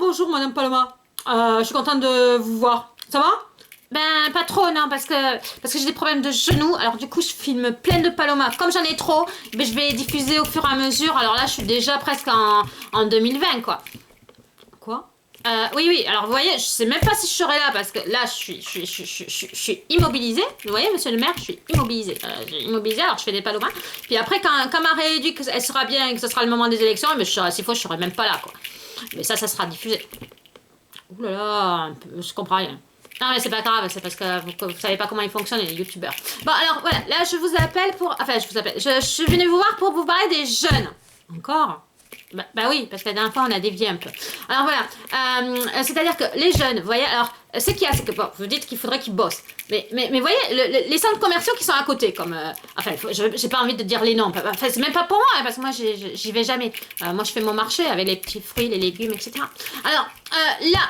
bonjour Madame Paloma. Je suis contente de vous voir. Ça va? Ben, pas trop, non, parce que j'ai des problèmes de genoux. Alors, du coup, je filme plein de palomas. Comme j'en ai trop, ben, je vais les diffuser au fur et à mesure. Alors là, je suis déjà presque en 2020, quoi. Quoi? Oui, oui. Alors, vous voyez, je sais même pas si je serai là, parce que là, je suis immobilisée. Vous voyez, monsieur le maire, je suis immobilisée. Immobilisée, alors je fais des palomas. Puis après, quand ma rééduque, elle sera bien et que ce sera le moment des élections, mais s'il faut, je serai même pas là, quoi. Mais ça sera diffusé. Ouh là là, je comprends rien. Non mais c'est pas grave, c'est parce que vous savez pas comment ils fonctionnent les youtubeurs. Bon alors voilà, là je vous appelle pour... Enfin je vous appelle, je suis venue vous voir pour vous parler des jeunes. Encore? Bah oui, parce que la dernière fois on a dévié un peu. Alors voilà, c'est-à-dire que les jeunes, vous voyez, alors ce qu'il y a c'est que bon, vous dites qu'il faudrait qu'ils bossent. Mais vous voyez, les centres commerciaux qui sont à côté, comme... enfin, j'ai pas envie de dire les noms, enfin c'est même pas pour moi, hein, parce que moi j'y vais jamais. Moi je fais mon marché avec les petits fruits, les légumes, etc. Alors là,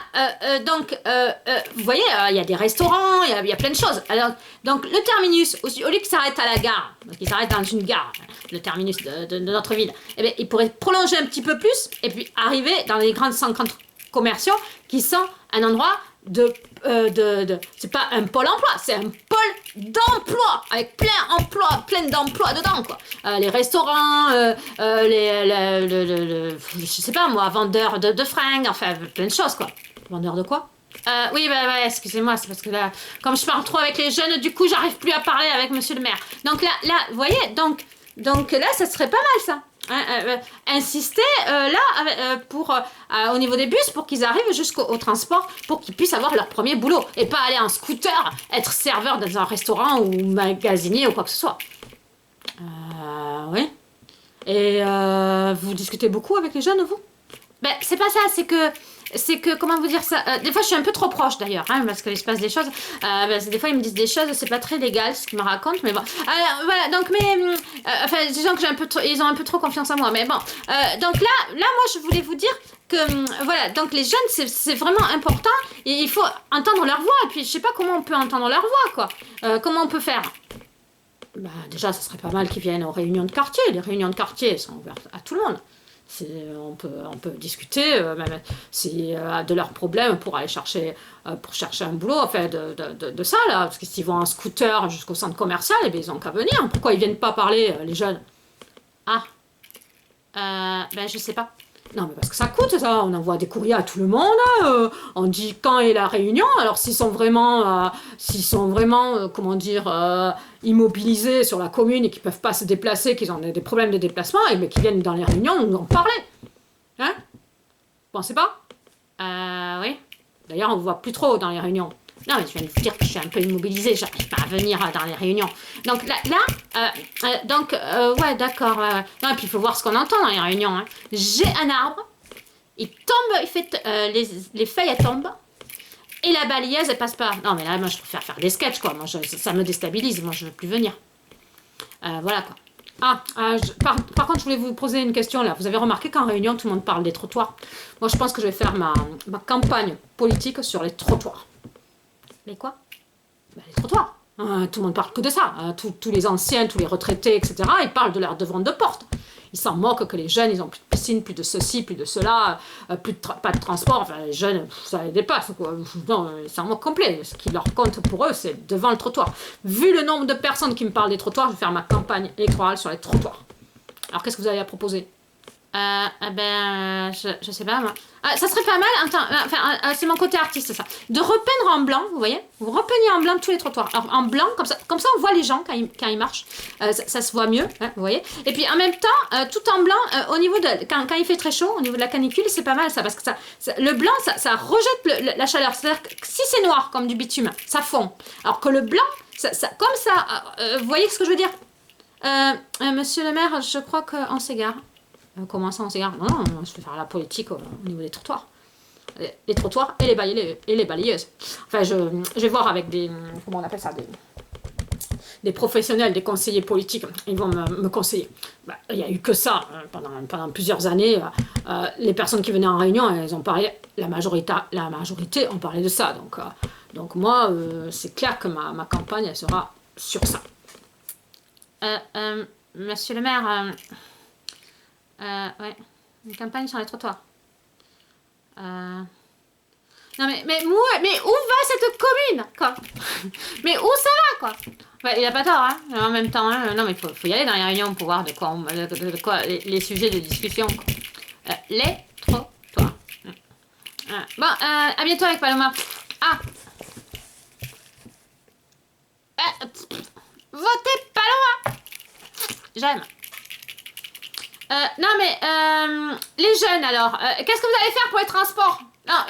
donc, vous voyez, il y a des restaurants, il y a plein de choses. Alors, donc le terminus, au lieu qu'il s'arrête à la gare, donc il s'arrête dans une gare, le terminus de notre ville, eh bien, il pourrait prolonger un petit peu plus et puis arriver dans les grands centres commerciaux qui sont un endroit c'est pas un pôle emploi, c'est un pôle d'emploi avec plein d'emplois dedans quoi. Les restaurants, je sais pas moi, vendeurs de fringues, enfin plein de choses quoi. Vendeur de quoi? Oui, bah, ouais, excusez-moi, c'est parce que là, comme je parle trop avec les jeunes, du coup, j'arrive plus à parler avec monsieur le maire. Donc là, vous voyez, donc là, ça serait pas mal ça. Hein, insister là au niveau des bus pour qu'ils arrivent jusqu'au transport pour qu'ils puissent avoir leur premier boulot et pas aller en scooter, être serveur dans un restaurant ou magasinier ou quoi que ce soit. Oui. Et vous discutez beaucoup avec les jeunes, vous? Ben, c'est pas ça, c'est que, comment vous dire ça, des fois je suis un peu trop proche d'ailleurs, hein, parce qu'il se passe des choses, des fois ils me disent des choses, c'est pas très légal ce qu'ils me racontent, mais bon, voilà, donc, enfin, disons que ils ont un peu trop confiance en moi, mais bon, donc là, moi je voulais vous dire que, voilà, donc les jeunes c'est vraiment important, et il faut entendre leur voix, et puis je sais pas comment on peut entendre leur voix, quoi, comment on peut faire. Bah, déjà, ça serait pas mal qu'ils viennent aux réunions de quartier. Les réunions de quartier sont ouvertes à tout le monde. On peut discuter même de leurs problèmes pour aller chercher un boulot, enfin de ça là, parce que s'ils vont en scooter jusqu'au centre commercial, eh bien, ils ont qu'à venir. Pourquoi ils viennent pas parler les jeunes? Ah, ben je sais pas. Non mais parce que ça coûte ça, on envoie des courriers à tout le monde, on dit quand est la réunion, alors s'ils sont vraiment, comment dire, immobilisés sur la commune et qu'ils peuvent pas se déplacer, qu'ils ont des problèmes de déplacement, et bien qu'ils viennent dans les réunions nous en parler. Hein? Pensez pas? Oui. D'ailleurs on ne voit plus trop dans les réunions. Non, mais je viens de vous dire que je suis un peu immobilisée, j'arrive pas à venir dans les réunions. Donc ouais, d'accord. Non, et puis il faut voir ce qu'on entend dans les réunions. Hein. J'ai un arbre, il tombe, les feuilles elles tombent, et la balayeuse elle passe pas. Non, mais là, moi je préfère faire des sketchs, quoi. Moi, ça me déstabilise, moi je veux plus venir. Voilà, quoi. Par contre, je voulais vous poser une question là. Vous avez remarqué qu'en réunion, tout le monde parle des trottoirs. Moi, je pense que je vais faire ma campagne politique sur les trottoirs. Les quoi? Les trottoirs. Tout le monde parle que de ça. Tous les anciens, tous les retraités, etc., ils parlent de leur devant de porte. Ils s'en moquent que les jeunes, ils ont plus de piscine, plus de ceci, plus de cela, pas de transport. Enfin, les jeunes, ça les dépasse, quoi. Non, ils s'en moquent complet. Ce qui leur compte pour eux, c'est devant le trottoir. Vu le nombre de personnes qui me parlent des trottoirs, je vais faire ma campagne électorale sur les trottoirs. Alors, qu'est-ce que vous avez à proposer? Je sais pas moi. Ça serait pas mal, c'est mon côté artiste ça, de repeindre en blanc, vous voyez, vous repeignez en blanc tous les trottoirs. Alors en blanc, comme ça on voit les gens quand ils marchent, ça se voit mieux, hein, vous voyez. Et puis en même temps, tout en blanc, au niveau de, quand il fait très chaud, au niveau de la canicule, c'est pas mal ça, parce que le blanc, ça rejette la chaleur. C'est-à-dire que si c'est noir comme du bitume, ça fond. Alors que le blanc, comme ça, vous voyez ce que je veux dire? Monsieur le maire, je crois qu'on s'égare. Comment ça on s'égare? Non, je vais faire la politique au niveau des trottoirs. Les trottoirs et les balayeuses. Enfin, je vais voir avec comment on appelle ça, des professionnels, des conseillers politiques. Ils vont me conseiller. Il n'y a eu que ça pendant plusieurs années. Les personnes qui venaient en réunion, elles ont parlé, la majorité ont parlé de ça. Donc moi, c'est clair que ma campagne, elle sera sur ça. Monsieur le maire... ouais, une campagne sur les trottoirs. Non, mais où va cette commune, quoi? Mais où ça va, quoi? Bah, il a pas tort, hein. En même temps, hein. Non, mais faut y aller dans les réunions pour voir de quoi les sujets de discussion, quoi. Les trottoirs. Bon, à bientôt avec Paloma. Ah! Votez Paloma! J'aime. Non, mais les jeunes, alors, qu'est-ce que vous allez faire pour les transports? Non,